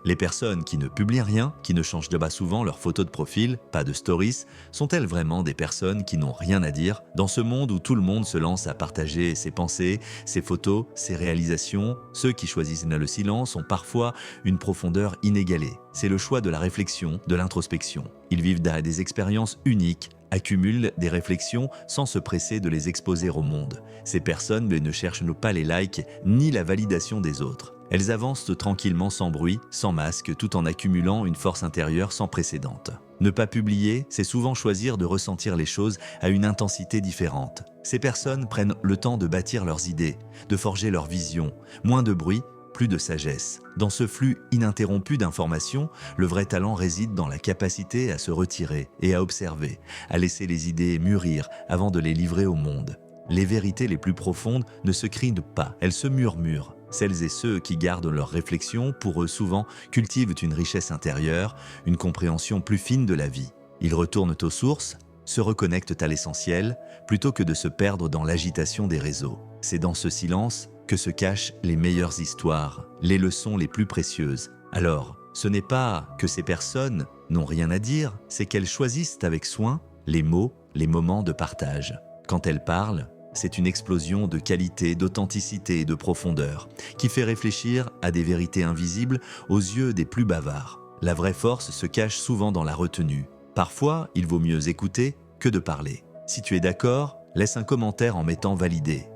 Les personnes qui ne publient rien, qui ne changent pas souvent leur photo de profil, pas de stories, sont-elles vraiment des personnes qui n'ont rien à dire dans ce monde où tout le monde se lance à partager ses pensées, ses photos, ses réalisations? Ceux qui choisissent le silence ont parfois une profondeur inégalée. C'est le choix de la réflexion, de l'introspection. Ils vivent des expériences uniques, accumulent des réflexions sans se presser de les exposer au monde. Ces personnes ne cherchent pas les likes ni la validation des autres. Elles avancent tranquillement sans bruit, sans masque, tout en accumulant une force intérieure sans précédente. Ne pas publier, c'est souvent choisir de ressentir les choses à une intensité différente. Ces personnes prennent le temps de bâtir leurs idées, de forger leur vision. Moins de bruit, plus de sagesse. Dans ce flux ininterrompu d'informations, le vrai talent réside dans la capacité à se retirer et à observer, à laisser les idées mûrir avant de les livrer au monde. Les vérités les plus profondes ne se crient pas, elles se murmurent. Celles et ceux qui gardent leurs réflexions, pour eux souvent, cultivent une richesse intérieure, une compréhension plus fine de la vie. Ils retournent aux sources, se reconnectent à l'essentiel, plutôt que de se perdre dans l'agitation des réseaux. C'est dans ce silence que se cachent les meilleures histoires, les leçons les plus précieuses. Alors, ce n'est pas que ces personnes n'ont rien à dire, c'est qu'elles choisissent avec soin les mots, les moments de partage. Quand elles parlent, c'est une explosion de qualité, d'authenticité et de profondeur qui fait réfléchir à des vérités invisibles aux yeux des plus bavards. La vraie force se cache souvent dans la retenue. Parfois, il vaut mieux écouter que de parler. Si tu es d'accord, laisse un commentaire en mettant validé.